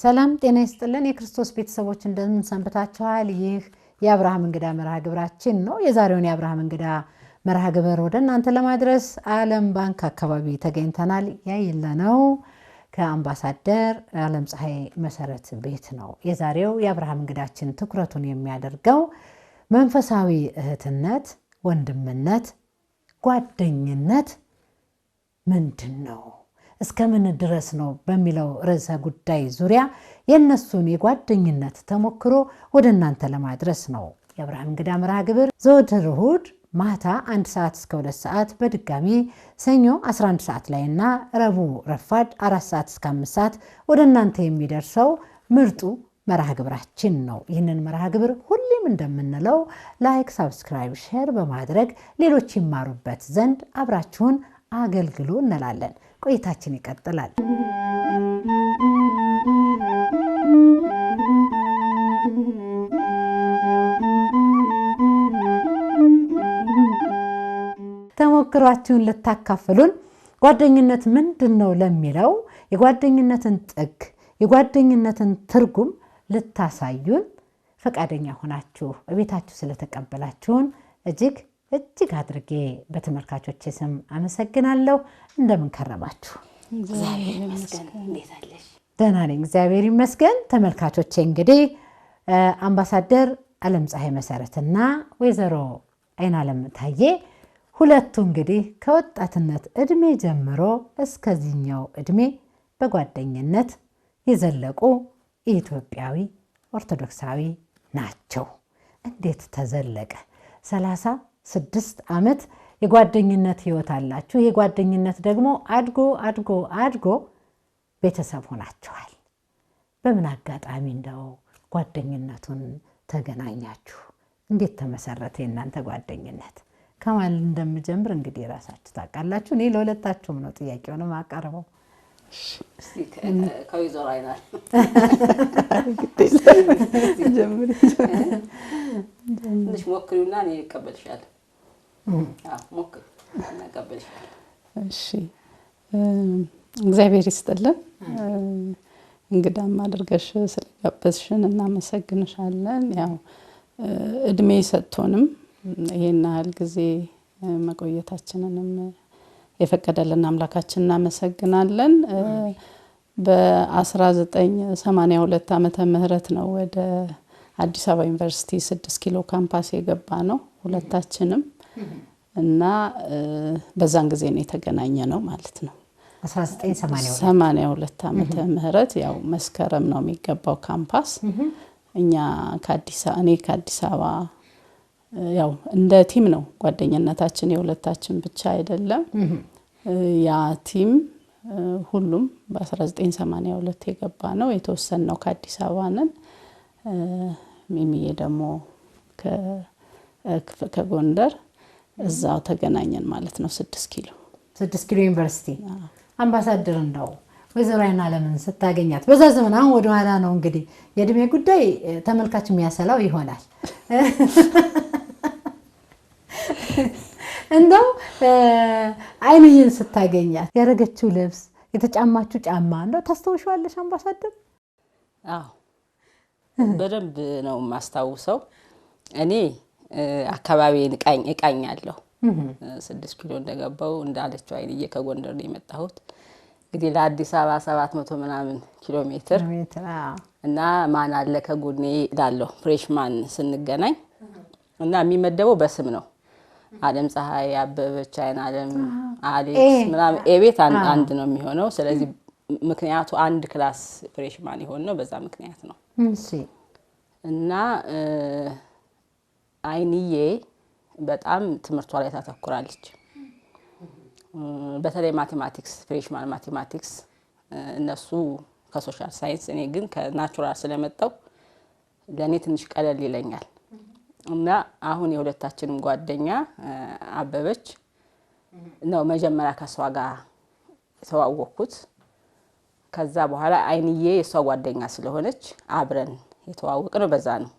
ሰላም ጤና ይስጥልን የክርስቶስ ቤተሰቦች እንደምን ሰንብታችኋል? ይህ የአብርሃም እንግዳ መርሃ ግብራችን ነው። የዛሬውን የአብርሃም እንግዳ መርሃ ግብር ወደ እናንተ ለማድረስ ዓለም ባንክ አካባቢ ተገኝተናል። ያይለነው ከአምባሳደር ዓለም ፀሐይ መሰረት ቤት ነው። የዛሬው የአብርሃም እንግዳችን ትኩረቱን የሚያደርገው መንፈሳዊ እህትነት፣ ወንድምነት፣ ጓደኝነት ምንድነው? እስከምን ድረስ ነው በሚለው ርዕሰ ጉዳይ ዙሪያ የነሱን የጓደኝነት ተሞክሮ ወደ እናንተ ለማድረስ ነው። የአብርሃም እንግዳ መርሃ ግብር ዘወትር እሁድ ማታ 1 ሰዓት እስከ 2 ሰዓት በድጋሚ ሰኞ 11 ሰዓት ላይና ረቡዕ ረፋድ 4 ሰዓት እስከ 5 ሰዓት ወደ እናንተ የሚደርሰው ምርጡ መርሃ ግብራችን ነው። ይህንን መርሃ ግብር ሁሌም እንደምንለው ላይክ፣ ሰብስክራይብ፣ ሼር በማድረግ ሌሎች ይማሩበት ዘንድ አብራችሁን አገልግሉ እንላለን። ቆይታችን ይቀጥላል። ተሞክሯችሁን ልታካፍሉን ጓደኝነት ምንድነው ለሚለው የጓደኝነትን ጥግ የጓደኝነትን ትርጉም ልታሳዩን ፈቃደኛ ሆናችሁ ቤታችሁ ስለተቀበላችሁን እጅግ አድርጌ በተመልካቾቼ ስም አመሰግናለሁ። እንደምን ከረማችሁ? እግዚአብሔር ይመስገን። እንዴት አለሽ? ደህና ነኝ እግዚአብሔር ይመስገን። ተመልካቾቼ እንግዲህ አምባሳደር ዓለም ፀሐይ መሰረትና ወይዘሮ አይናለም ታዬ ሁለቱ እንግዲህ ከወጣትነት እድሜ ጀምሮ እስከዚህኛው እድሜ በጓደኝነት የዘለቁ ኢትዮጵያዊ ኦርቶዶክሳዊ ናቸው። እንዴት ተዘለቀ? 36 ዓመት የጓደኝነት ህይወት አላችሁ። የጓደኝነት ደግሞ አድጎ ቤተሰብ ሆናችኋል። በምን አጋጣሚ እንደው ጓደኝነቱን ተገናኛችሁ? እንዴት ተመሰረተ የእናንተ ጓደኝነት? ከማን እንደምጀምር እንግዲህ ራሳችሁ ታውቃላችሁ። እኔ ለሁለታችሁም ነው ጥያቄውን ማቀርበው። ከወይዘሮ አይናል ትንሽ ሞክሪውና እኔ እቀበልሻለሁ። ሞክሪ እና እቀበልሻለሁ። እሺ፣ እግዚአብሔር ይስጥልን። እንግዳም አድርገሽ ስለጋበዝሽን እናመሰግንሻለን። ያው እድሜ ሰጥቶንም ይሄን ያህል ጊዜ መቆየታችንንም የፈቀደልን አምላካችን እናመሰግናለን። በ1982 ዓመተ ምህረት ነው ወደ አዲስ አበባ ዩኒቨርሲቲ 6 ኪሎ ካምፓስ የገባ ነው ሁለታችንም እና በዛን ጊዜ ነው የተገናኘ ነው ማለት ነው። 1982 ዓመተ ምህረት ያው መስከረም ነው የሚገባው ካምፓስ። እኔ ከአዲስ አበባ ያው እንደ ቲም ነው ጓደኝነታችን፣ የሁለታችን ብቻ አይደለም። ያ ቲም ሁሉም በ1982 የገባ ነው። የተወሰነው ከአዲስ አበባ ነን። ሚሚዬ ደግሞ ከጎንደር እዛው ተገናኘን ማለት ነው። 6 ኪሎ ዩኒቨርሲቲ። አምባሳደር እንደው ወይዘሮ አይናለምን ስታገኛት በዛ ዘመን አሁን ወደ ኋላ ነው እንግዲህ የእድሜ ጉዳይ ተመልካች የሚያሰላው ይሆናል። እንደው አይንዬን ስታገኛት ያረገችው ልብስ የተጫማችሁ ጫማ እንደው ታስተውሻለሽ አምባሳደር? አዎ በደንብ ነው ማስተዋውሰው። እኔ አካባቢን እቃኛለሁ። 6 ኪሎ እንደገባው እንዳለችው አይንዬ ከጎንደር ነው የመጣሁት። እንግዲህ ለአዲስ አበባ 700 ምናምን ኪሎ ሜትር እና ማን አለ ከጎኔ ላለው ፍሬሽማን ስንገናኝ እና የሚመደበው በስም ነው። ዓለም ፀሐይ፣ አበበች፣ አይናለም፣ አሌክስ ምናምን ኤቤት አንድ ነው የሚሆነው። ስለዚህ ምክንያቱ አንድ ክላስ ፍሬሽማን ይሆን ነው፣ በዛ ምክንያት ነው። እሺ። እና አይንዬ በጣም ትምህርቷ ላይ ታተኩራለች። በተለይ ማቴማቲክስ፣ ፍሬሽማን ማቴማቲክስ፣ እነሱ ከሶሻል ሳይንስ፣ እኔ ግን ከናቹራል ስለመጣው ለኔ ትንሽ ቀለል ይለኛል። እና አሁን የሁለታችንም ጓደኛ አበበች ነው መጀመሪያ ከሷ ጋር ተዋወቅኩት። ከዛ በኋላ አይንዬ የሷ ጓደኛ ስለሆነች አብረን የተዋወቅነው በዛ ነው።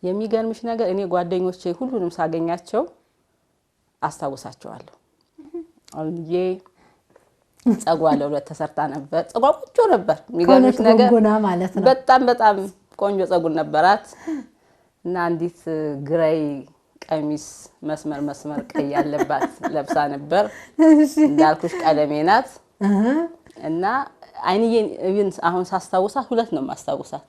የሚገርምሽ ነገር እኔ ጓደኞቼ ሁሉንም ሳገኛቸው አስታውሳቸዋለሁ። አይንዬ ጸጉሯ ለሁለት ተሰርታ ነበር። ጸጉሯ ቆንጆ ነበር። የሚገርምሽ ነገር ጎንጎና ማለት ነው። በጣም ቆንጆ ጸጉር ነበራት እና አንዲት ግራይ ቀሚስ መስመር ቀይ ያለባት ለብሳ ነበር። እንዳልኩሽ ቀለሜ ናት እና አይንዬን ኢቭን አሁን ሳስታውሳት ሁለት ነው ማስታውሳት።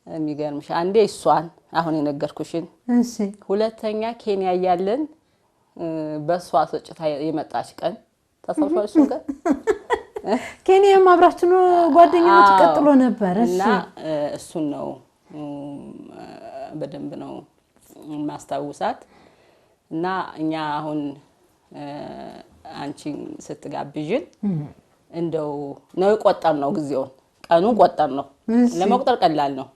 የሚገርምሽ አንዴ እሷን አሁን የነገርኩሽን፣ እሺ ሁለተኛ ኬንያ ያለን በሷ ሰጭታ የመጣች ቀን ታስታውሻለሽ? እሱ ቀን ኬንያም አብራችሁ ነው ጓደኞች ቀጥሎ ነበር። እሺ እና እሱን ነው በደንብ ነው ማስታውሳት። እና እኛ አሁን አንቺን ስትጋብዥን እንደው ነው ቆጠር ነው ጊዜውን ቀኑን ቆጠር ነው ለመቁጠር ቀላል ነው።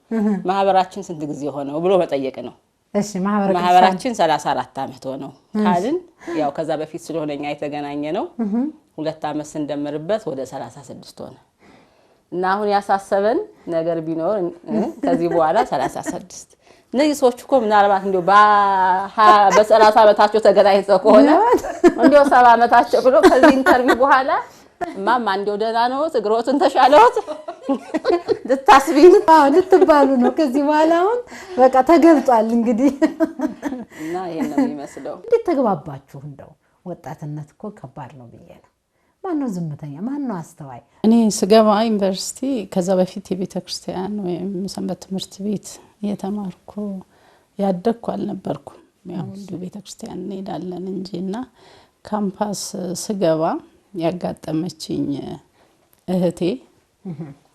ማህበራችን ስንት ጊዜ ሆነው ብሎ መጠየቅ ነው። እሺ ማህበራችን 34 አመት ሆነው ካልን ያው ከዛ በፊት ስለሆነኛ የተገናኘ ነው 2 አመት ስንደምርበት ወደ 36 ሆነ እና አሁን ያሳሰበን ነገር ቢኖር ከዚህ በኋላ 36 እነዚህ ሰዎች እኮ ምናልባት እንደው በ30 አመታቸው ተገናኝተው ከሆነ እንደው 70 አመታቸው ብሎ ከዚህ ኢንተርቪው በኋላ ማማ እንደው ደህና ነው እግሮትን ተሻለዎት ልትባሉ ነው። ከዚህ በኋላ አሁን በቃ ተገልጧል እንግዲህ እና ይሄን ነው የሚመስለው። እንዴት ተግባባችሁ? እንደው ወጣትነት እኮ ከባድ ነው ብዬ ነው። ማነው ዝምተኛ? ማነው አስተዋይ? እኔ ስገባ ዩኒቨርሲቲ ከዛ በፊት የቤተ ክርስቲያን ወይም ሰንበት ትምህርት ቤት እየተማርኩ ያደግኩ አልነበርኩም። ያው ቤተ ክርስቲያን እንሄዳለን እንጂና ካምፓስ ስገባ ያጋጠመችኝ እህቴ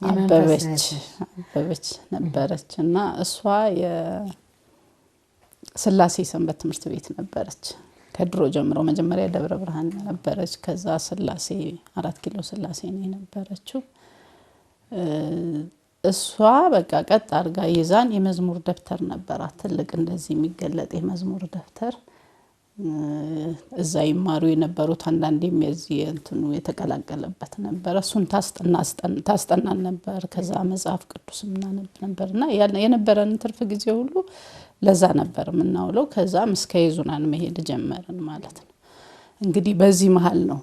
አበበች ነበረች እና እሷ የስላሴ ሰንበት ትምህርት ቤት ነበረች ከድሮ ጀምሮ። መጀመሪያ ደብረ ብርሃን ነበረች፣ ከዛ ስላሴ 4 ኪሎ ስላሴ ነው የነበረችው። እሷ በቃ ቀጥ አድርጋ ይዛን የመዝሙር ደብተር ነበራት፣ ትልቅ እንደዚህ የሚገለጥ የመዝሙር ደብተር። እዛ ይማሩ የነበሩት አንዳንዴም የዚህ እንትኑ የተቀላቀለበት ነበር። እሱን ታስጠናን ነበር። ከዛ መጽሐፍ ቅዱስ ምናነብ ነበርና የነበረን ትርፍ ጊዜ ሁሉ ለዛ ነበር የምናውለው። ከዛ እስከ ይዙናን መሄድ ጀመርን ማለት ነው። እንግዲህ በዚህ መሃል ነው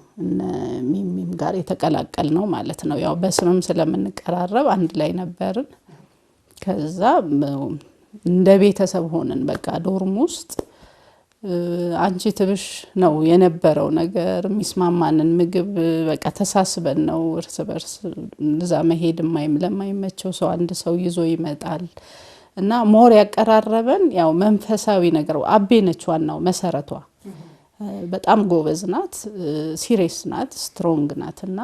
ሚሚም ጋር የተቀላቀል ነው ማለት ነው። ያው በስምም ስለምንቀራረብ አንድ ላይ ነበርን። ከዛ እንደ ቤተሰብ ሆነን በቃ ዶርም ውስጥ አንቺ ትብሽ ነው የነበረው ነገር። የሚስማማንን ምግብ በቃ ተሳስበን ነው እርስ በርስ እዛ መሄድ ለማይመቸው ሰው አንድ ሰው ይዞ ይመጣል እና ሞር ያቀራረበን ያው መንፈሳዊ ነገር። አቤ ነች ዋናው መሰረቷ። በጣም ጎበዝ ናት፣ ሲሪየስ ናት፣ ስትሮንግ ናት እና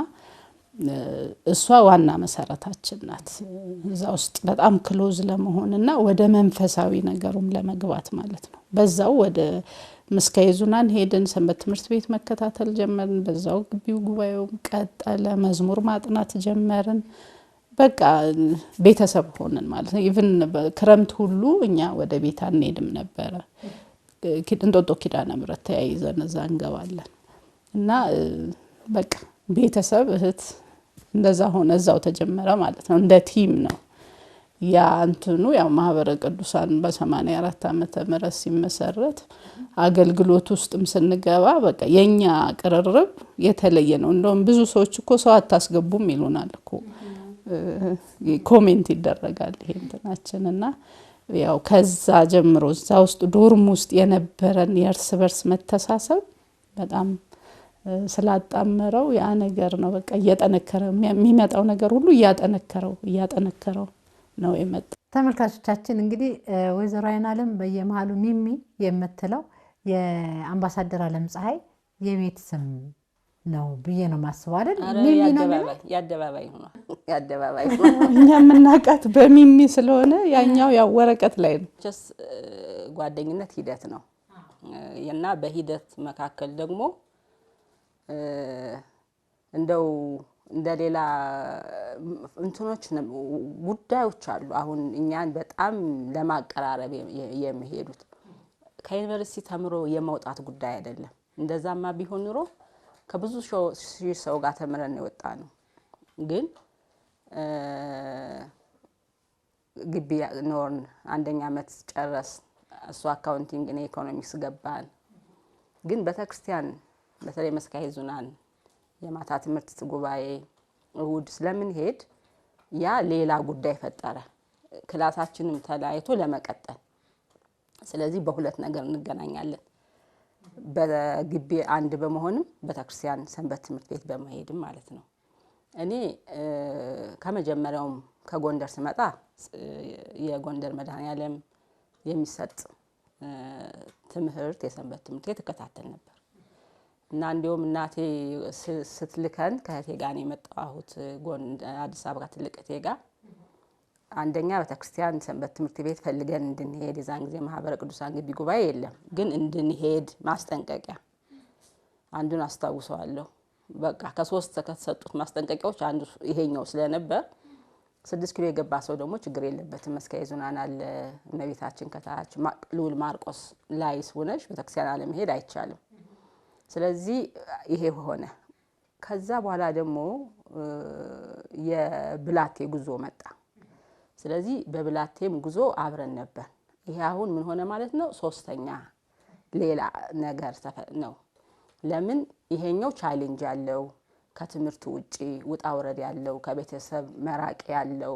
እሷ ዋና መሰረታችን ናት። እዛ ውስጥ በጣም ክሎዝ ለመሆንና ወደ መንፈሳዊ ነገሩም ለመግባት ማለት ነው። በዛው ወደ መስካይዙናን ሄድን፣ ሰንበት ትምህርት ቤት መከታተል ጀመርን። በዛው ግቢው ጉባኤው ቀጠለ፣ መዝሙር ማጥናት ጀመርን። በቃ ቤተሰብ ሆነን ማለት ነው። ኢቭን ክረምት ሁሉ እኛ ወደ ቤት አንሄድም ነበረ። እንጦጦ ኪዳነ ምሕረት ተያይዘን እዛ እንገባለን እና በቃ ቤተሰብ እህት እንደዛ ሆነ። እዛው ተጀመረ ማለት ነው። እንደ ቲም ነው ያ እንትኑ። ያው ማህበረ ቅዱሳን በ84 ዓመተ ምህረት ሲመሰረት አገልግሎት ውስጥም ስንገባ በቃ የኛ ቅርርብ የተለየ ነው። እንደውም ብዙ ሰዎች እኮ ሰው አታስገቡም ይሉናል እኮ ኮሜንት ይደረጋል ይሄ እንትናችንና ያው ከዛ ጀምሮ እዛ ውስጥ ዶርም ውስጥ የነበረን የእርስ በርስ መተሳሰብ በጣም ስላጣመረው ያ ነገር ነው በቃ እያጠነከረ የሚመጣው ነገር ሁሉ እያጠነከረው ነው የመጣው። ተመልካቾቻችን እንግዲህ ወይዘሮ አይናለም በየመሃሉ ሚሚ የምትለው የአምባሳደር አለም ፀሐይ የቤት ስም ነው ብዬ ነው ማስበው አይደል? ሚሚ ነው ያደባባይ ሆኗል። እኛ የምናውቃት በሚሚ ስለሆነ ያኛው ያው ወረቀት ላይ ነው። ጓደኝነት ሂደት ነው እና በሂደት መካከል ደግሞ እንደው እንደሌላ እንትኖች ጉዳዮች አሉ። አሁን እኛን በጣም ለማቀራረብ የሚሄዱት ከዩኒቨርሲቲ ተምሮ የመውጣት ጉዳይ አይደለም። እንደዛማ ቢሆን ኑሮ ከብዙ ሺህ ሰው ጋር ተምረን የወጣ ነው። ግን ግቢ ኖርን፣ አንደኛ ዓመት ጨረስ፣ እሱ አካውንቲንግ እና ኢኮኖሚክስ ገባን። ግን ቤተክርስቲያን በተለይ መስካየ ኅዙናን የማታ ትምህርት ጉባኤ እሁድ ስለምንሄድ ያ ሌላ ጉዳይ ፈጠረ ክላሳችንም ተላይቶ ለመቀጠል። ስለዚህ በሁለት ነገር እንገናኛለን በግቢ አንድ በመሆንም በተክርስቲያን ሰንበት ትምህርት ቤት በመሄድም ማለት ነው። እኔ ከመጀመሪያውም ከጎንደር ስመጣ የጎንደር መድኃኔዓለም የሚሰጥ ትምህርት የሰንበት ትምህርት ቤት ተከታተል ነበር እና እንዲሁም እናቴ ስትልከን ከእህቴ ጋር ነው የመጣሁት አዲስ አበባ ትልቅ እህቴ ጋር አንደኛ በተክርስቲያን ሰንበት ትምህርት ቤት ፈልገን እንድንሄድ የዛን ጊዜ ማህበረ ቅዱሳን ግቢ ጉባኤ የለም ግን እንድንሄድ ማስጠንቀቂያ አንዱን አስታውሰዋለሁ። በቃ ከሶስት ከተሰጡት ማስጠንቀቂያዎች አንዱ ይሄኛው ስለነበር 6 ኪሎ የገባ ሰው ደግሞ ችግር የለበትም መስከየ ዙናን አለ እመቤታችን ከታች ልዑል ማርቆስ ላይ ሆነሽ በተክርስቲያን አለመሄድ አይቻልም። ስለዚህ ይሄ ሆነ። ከዛ በኋላ ደግሞ የብላቴ ጉዞ መጣ። ስለዚህ በብላቴም ጉዞ አብረን ነበር። ይሄ አሁን ምን ሆነ ማለት ነው ሶስተኛ ሌላ ነገር ነው። ለምን ይሄኛው ቻሌንጅ ያለው ከትምህርቱ ውጪ ውጣ ወረድ ያለው ከቤተሰብ መራቅ ያለው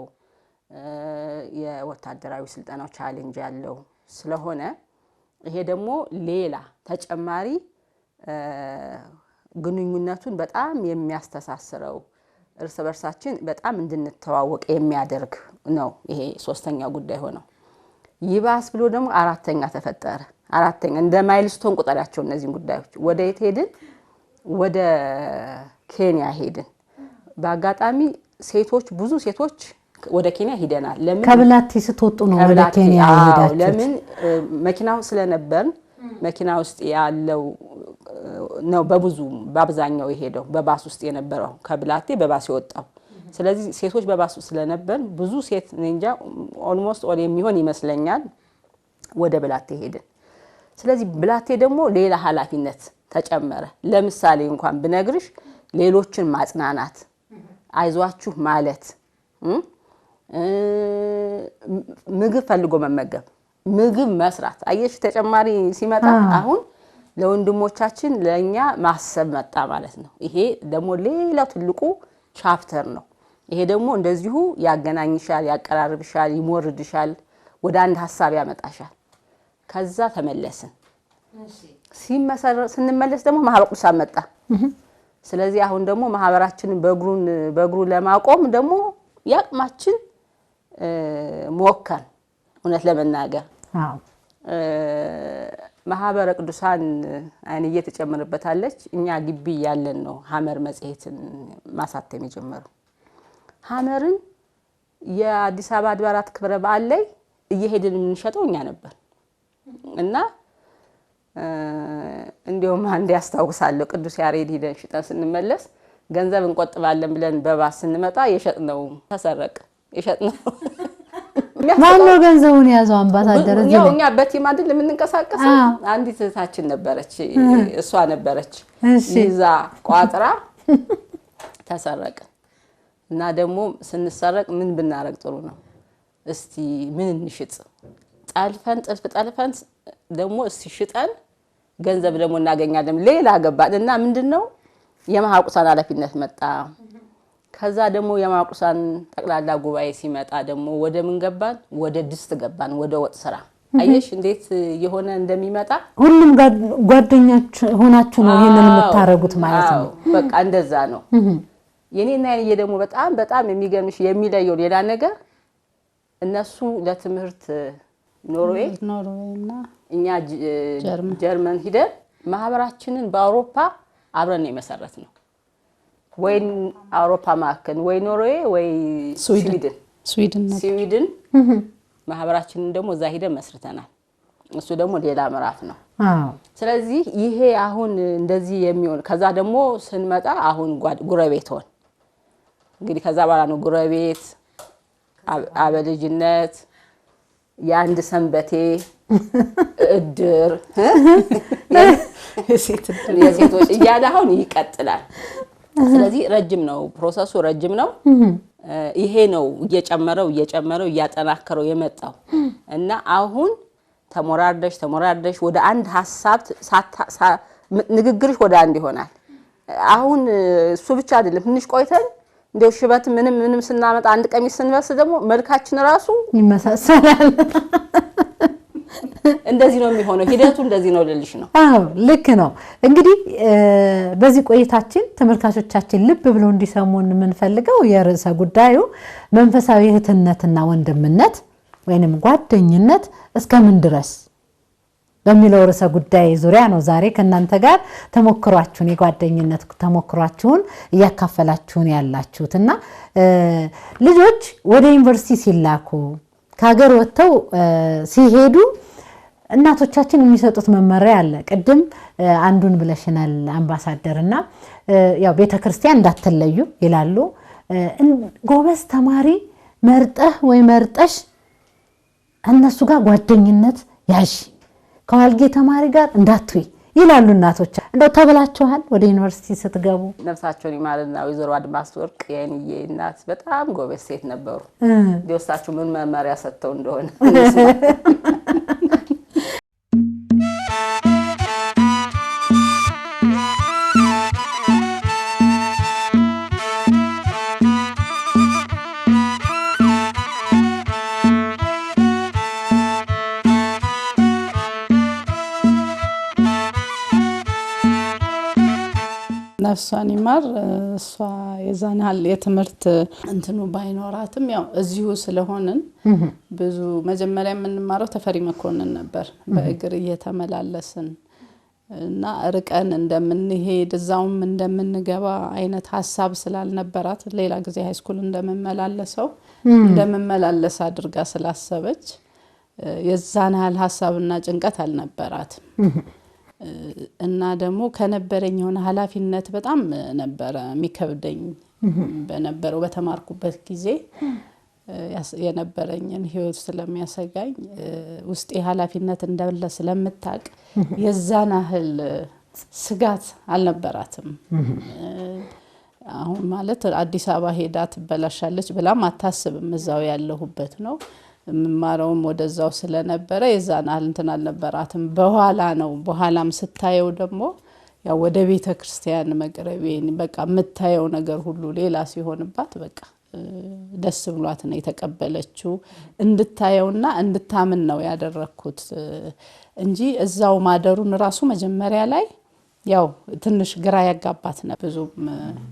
የወታደራዊ ስልጠናው ቻሌንጅ ያለው ስለሆነ ይሄ ደግሞ ሌላ ተጨማሪ ግንኙነቱን በጣም የሚያስተሳስረው እርስ በርሳችን በጣም እንድንተዋወቅ የሚያደርግ ነው። ይሄ ሶስተኛው ጉዳይ ሆነው ይባስ ብሎ ደግሞ አራተኛ ተፈጠረ። አራተኛ እንደ ማይልስቶን ቁጥራቸው እነዚህ ጉዳዮች ወደ የት ሄድን? ወደ ኬንያ ሄድን። በአጋጣሚ ሴቶች ብዙ ሴቶች ወደ ኬንያ ሄደናል። ለምን ከብላቴ ስትወጡ ነው ወደ ኬንያ ሄዳችሁት? ለምን መኪናው ስለነበር መኪና ውስጥ ያለው ነው በአብዛኛው የሄደው በባስ ውስጥ የነበረው ከብላቴ በባስ ይወጣው። ስለዚህ ሴቶች በባስ ውስጥ ስለነበር ብዙ ሴት እንጃ ኦልሞስት ኦል የሚሆን ይመስለኛል ወደ ብላቴ ሄድን። ስለዚህ ብላቴ ደግሞ ሌላ ኃላፊነት ተጨመረ። ለምሳሌ እንኳን ብነግርሽ ሌሎችን ማጽናናት አይዟችሁ ማለት ምግብ ፈልጎ መመገብ ምግብ መስራት አየሽ ተጨማሪ ሲመጣ አሁን ለወንድሞቻችን ለኛ ማሰብ መጣ ማለት ነው። ይሄ ደግሞ ሌላው ትልቁ ቻፕተር ነው። ይሄ ደግሞ እንደዚሁ ያገናኝሻል ያቀራርብሻል ይሞርድሻል ወደ አንድ ሐሳብ ያመጣሻል። ከዛ ተመለስን። ስንመለስ ደግሞ ማህበረ ቅዱሳን መጣ። ስለዚህ አሁን ደግሞ ማህበራችንን በእግሩ ለማቆም ደግሞ ያቅማችን ሞከን እውነት ለመናገር ማህበረ ቅዱሳን አይንዬ ተጨምርበታለች። እኛ ግቢ ያለን ነው ሐመር መጽሔትን ማሳተም የጀመረው። ሐመርን የአዲስ አበባ አድባራት ክብረ በዓል ላይ እየሄድን የምንሸጠው እኛ ነበር እና እንዲያውም አንድ ያስታውሳለሁ ቅዱስ ያሬድ ሄደን ሽጠን ስንመለስ ገንዘብ እንቆጥባለን ብለን በባስ ስንመጣ የሸጥነው ተሰረቀ። የሸጥነው ማነው ገንዘቡን ያዘው? አምባሳደር እዚህ ያው እኛ በቲም አይደል የምንንቀሳቀሰው። አንዲት እህታችን ነበረች እሷ ነበረች ይዛ ቋጥራ ተሰረቀ። እና ደግሞ ስንሰረቅ ምን ብናረግ ጥሩ ነው? እስቲ ምን እንሽጥ? ጠልፈን ደግሞ እስቲ ሽጠን ገንዘብ ደግሞ እናገኛለን። ሌላ ገባን እና ምንድነው የማህበረ ቅዱሳን ኃላፊነት መጣ። ከዛ ደግሞ የማህበረ ቅዱሳን ጠቅላላ ጉባኤ ሲመጣ ደግሞ ወደ ምን ገባን? ወደ ድስት ገባን፣ ወደ ወጥ ስራ። አየሽ እንዴት የሆነ እንደሚመጣ። ሁሉም ጓደኞች ሆናችሁ ነው ይሄንን የምታረጉት ማለት ነው። በቃ እንደዛ ነው። የኔና የኔ ደግሞ በጣም የሚገርምሽ የሚለየው ሌላ ነገር እነሱ ለትምህርት ኖርዌይና እኛ ጀርመን ሂደን ማህበራችንን በአውሮፓ አብረን ነው የመሰረትነው። ወይ አውሮፓ ማከን ወይ ኖርዌይ ወይ ስዊድን ማህበራችንን ደግሞ እዛ ሂደን መስርተናል። እሱ ደግሞ ሌላ ምዕራፍ ነው። ስለዚህ ይሄ አሁን እንደዚህ የሚሆን ከዛ ደግሞ ስንመጣ አሁን ጉረቤት ሆን እንግዲህ ከዛ በኋላ ነው ጉረቤት አበልጅነት የአንድ ሰንበቴ እድር የሴቶች እያለ አሁን ይቀጥላል። ስለዚህ ረጅም ነው ፕሮሰሱ ረጅም ነው። ይሄ ነው እየጨመረው እያጠናከረው የመጣው እና አሁን ተሞራርደሽ ወደ አንድ ሐሳብ ንግግርሽ ወደ አንድ ይሆናል። አሁን እሱ ብቻ አይደለም ትንሽ ቆይተን እንደው ሽበት ምንም ስናመጣ አንድ ቀሚስ ስንበስ ደግሞ መልካችን ራሱ ይመሳሰላል። እንደዚህ ነው የሚሆነው ሂደቱ እንደዚህ ነው ልልሽ ነው። አዎ ልክ ነው። እንግዲህ በዚህ ቆይታችን ተመልካቾቻችን ልብ ብለው እንዲሰሙን የምንፈልገው የርዕሰ ጉዳዩ መንፈሳዊ እህትነትና ወንድምነት ወይንም ጓደኝነት እስከምን ድረስ በሚለው ርዕሰ ጉዳይ ዙሪያ ነው ዛሬ ከእናንተ ጋር ተሞክሯችሁን የጓደኝነት ተሞክሯችሁን እያካፈላችሁን ያላችሁትና ልጆች ወደ ዩኒቨርሲቲ ሲላኩ ከሀገር ወጥተው ሲሄዱ እናቶቻችን የሚሰጡት መመሪያ አለ። ቅድም አንዱን ብለሽናል አምባሳደርና ያው ቤተክርስቲያን እንዳትለዩ ይላሉ። ጎበዝ ተማሪ መርጠህ ወይ መርጠሽ እነሱ ጋር ጓደኝነት ያዥ፣ ከዋልጌ ተማሪ ጋር እንዳትይ ይላሉ እናቶች። እንደው ተብላችኋል ወደ ዩኒቨርሲቲ ስትገቡ? ነፍሳቸውን ይማርና ወይዘሮ አድማስ ወርቅ የኔ እናት በጣም ጎበዝ ሴት ነበሩ። ዲዮስታችሁ ምን መመሪያ ሰጥተው እንደሆነ ነፍሷን ይማር። እሷ የዛናል የትምህርት እንትኑ ባይኖራትም ያው እዚሁ ስለሆነን ብዙ መጀመሪያ የምንማረው ተፈሪ መኮንን ነበር። በእግር እየተመላለስን እና ርቀን እንደምንሄድ እዛውም እንደምንገባ አይነት ሐሳብ ስላልነበራት ሌላ ጊዜ ሃይስኩል እንደምመላለስ አድርጋ ስላሰበች የዛናል ሐሳብና ጭንቀት አልነበራትም። እና ደግሞ ከነበረኝ የሆነ ኃላፊነት በጣም ነበረ የሚከብደኝ በነበረው በተማርኩበት ጊዜ የነበረኝን ህይወት ስለሚያሰጋኝ ውስጤ ኃላፊነት እንዳለ ስለምታቅ የዛናህል ስጋት አልነበራትም። አሁን ማለት አዲስ አበባ ሄዳ ትበላሻለች ብላም አታስብም። እዛው ያለሁበት ነው መማራውም ወደዛው ስለነበረ የዛናህል እንትን አልነበራትም። በኋላም ስታየው ደግሞ ያው ወደ ቤተክርስቲያን መቅረቤን በቃ የምታየው ነገር ሁሉ ሌላ ሲሆንባት በቃ ደስ ብሏት ነው የተቀበለችው። እንድታየውና እንድታምን ነው ያደረኩት እንጂ እዛው ማደሩን ራሱ መጀመሪያ ላይ ያው ትንሽ ግራ ያጋባት ነበር። ብዙም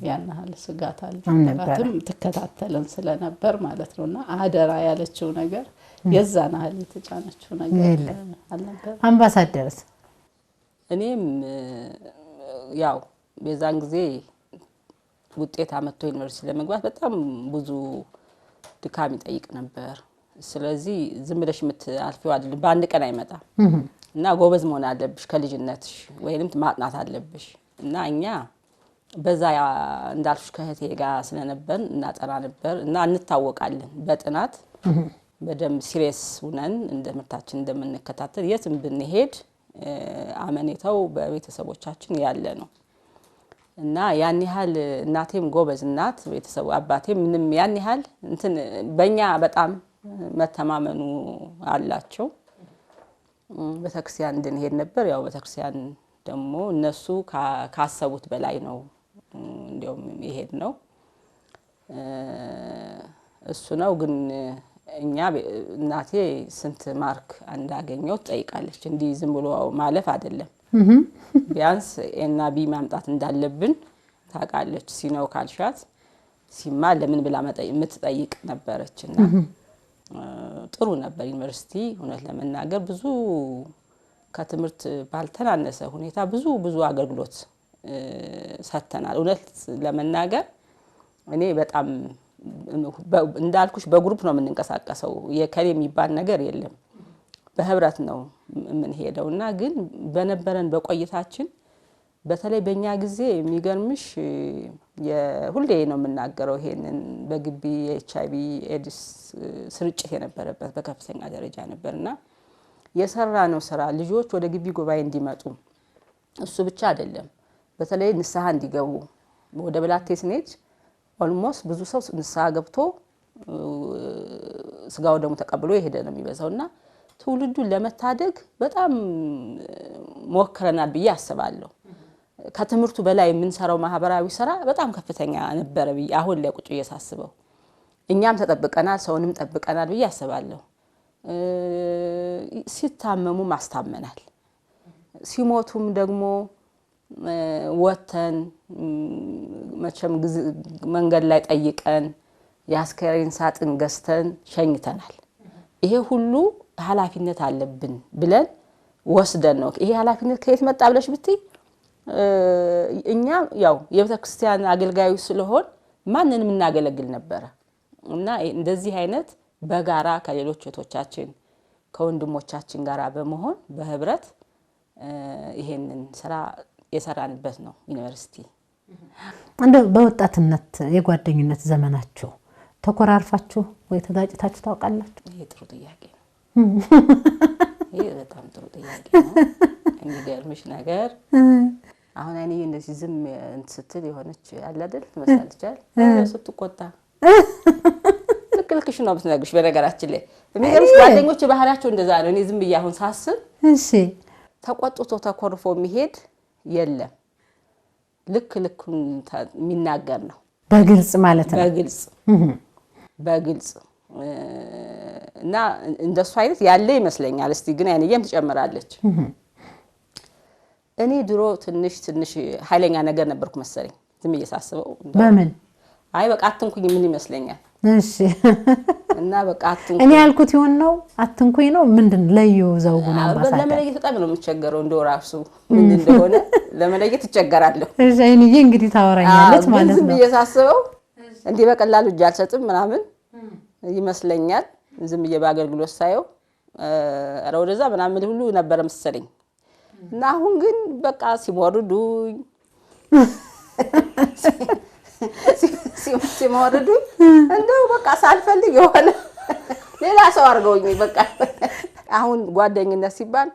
ያናል ስጋት አልነበረም። ተከታተለን ስለነበር ማለት ነውና አደራ ያለችው ነገር የዛናል የተጫነችው ነገር አልነበር። አምባሳደርስ? እኔም ያው በዛን ጊዜ ውጤት አመጥቶ ዩኒቨርሲቲ ለመግባት በጣም ብዙ ድካም ይጠይቅ ነበር። ስለዚህ ዝም ብለሽ የምትአልፊው አይደለም፣ በአንድ ቀን አይመጣም እና ጎበዝ መሆን አለብሽ ከልጅነትሽ ወይንም ማጥናት አለብሽ። እና እኛ በዛ እንዳልኩሽ ከህቴ ጋር ስለነበር እናጠና ነበር እና እንታወቃለን በጥናት በደንብ ሲሪየስ ሆነን እንደምርታችን እንደምንከታተል የትም ብንሄድ አመኔታው በቤተሰቦቻችን ያለ ነው። እና ያን ያህል እናቴም ጎበዝ እናት ቤተሰቡ አባቴም ምንም ያን ያህል እንትን በእኛ በጣም መተማመኑ አላቸው። ቤተክርስቲያን እንድንሄድ ነበር። ያው ቤተክርስቲያን ደግሞ እነሱ ካሰቡት በላይ ነው እንደውም ይሄድ ነው እሱ ነው። ግን እኛ እናቴ ስንት ማርክ እንዳገኘው ጠይቃለች። እንዲህ ዝም ብሎ ማለፍ አይደለም፣ ቢያንስ ኤና ቢ ማምጣት እንዳለብን ታውቃለች። ሲነው ካልሻት ሲማ ለምን ብላ የምትጠይቅ ነበረችና ጥሩ ነበር ዩኒቨርሲቲ። እውነት ለመናገር ብዙ ከትምህርት ባልተናነሰ ሁኔታ ብዙ አገልግሎት ሰጥተናል። እውነት ለመናገር እኔ በጣም እንዳልኩሽ በግሩፕ ነው የምንንቀሳቀሰው። የከሌ የሚባል ነገር የለም፣ በህብረት ነው የምንሄደውና ግን በነበረን በቆይታችን በተለይ በእኛ ጊዜ የሚገርምሽ ሁሌ ነው የምናገረው ይሄንን በግቢ የኤችአይቪ ኤድስ ስርጭት የነበረበት በከፍተኛ ደረጃ ነበርና የሰራነው ስራ ልጆች ወደ ግቢ ጉባኤ እንዲመጡ እሱ ብቻ አይደለም፣ በተለይ ንስሐ እንዲገቡ ወደ ብላቴ ስኔት ኦልሞስት ብዙ ሰው ንስሐ ገብቶ ስጋው ደግሞ ተቀብሎ ይሄደ ነው የሚበዛውና ትውልዱን ለመታደግ በጣም ሞክረናል ብዬ አስባለሁ። ከትምህርቱ በላይ የምንሰራው ማህበራዊ ስራ በጣም ከፍተኛ ነበር ብዬ አሁን ላይ ቁጭ እየሳስበው እኛም ተጠብቀናል ሰውንም ጠብቀናል ብዬ አስባለሁ። ሲታመሙ ማስታመናል ሲሞቱም ደግሞ ወተን መቼም መንገድ ላይ ጠይቀን ያስከሬን ሳጥን ገዝተን ሸኝተናል። ይሄ ሁሉ ኃላፊነት አለብን ብለን ወስደን ነው። ይሄ ኃላፊነት ከየት መጣ ብለሽ ብትይ እኛ ያው የቤተክርስቲያን አገልጋዩ ስለሆን ማንንም እናገለግል ነበር እና እንደዚህ አይነት በጋራ ከሌሎች እህቶቻችን ከወንድሞቻችን ጋር በመሆን በህብረት ይሄንን ስራ የሰራንበት ነው ዩኒቨርሲቲ። እንደ በወጣትነት የጓደኝነት ዘመናችሁ ተኮራርፋችሁ ወይ ተጋጭታችሁ ታውቃላችሁ? ይሄ ጥሩ ጥያቄ ነው። ይሄ በጣም ጥሩ ጥያቄ ነው። የሚገርምሽ ነገር አሁን እኔ እንደዚህ ዝም ስትል የሆነች ያለ አይደል ትመስላለች አይደል ስትቆጣ ልክልክሽ ነው ብትነግርሽ። በነገራችን ላይ የሚገርምሽ ጓደኞች ባህሪያቸው እንደዛ ነው። እኔ ዝም ብዬ አሁን ሳስብ እሺ ተቆጥቶ ተኮርፎ የሚሄድ የለም። ልኩን የሚናገር ነው በግልጽ ማለት ነው። በግልጽ እና እንደሱ አይነት ያለ ይመስለኛል። እስቲ ግን ያንየም ትጨምራለች። እኔ ድሮ ትንሽ ኃይለኛ ነገር ነበርኩ መሰለኝ ዝም እየሳስበው። በምን አይ በቃ አትንኩኝ ምን ይመስለኛል። እሺ እና በቃ አትንኩኝ እኔ ያልኩት ይሆን ነው አትንኩኝ ነው ምንድን ለዩ ዘውጉን አምባሳደር ለመለየት በጣም ነው የምቸገረው። እንደው ራሱ ምን እንደሆነ ለመለየት ትቸገራለሁ። እሺ አይንዬ እንግዲህ ታወራኛለች ማለት ነው። ዝም እየሳስበው እንዲህ በቀላሉ እጅ አልሰጥም ምናምን ይመስለኛል። ዝም እየባገልግሎት ሳየው ኧረ ወደዛ ምናምን ሁሉ ነበር መሰለኝ። እና አሁን ግን በቃ ሲሞርዱኝ ሲሞርዱኝ እንደው በቃ ሳልፈልግ የሆነ ሌላ ሰው አድርገውኝ በቃ አሁን ጓደኝነት ሲባል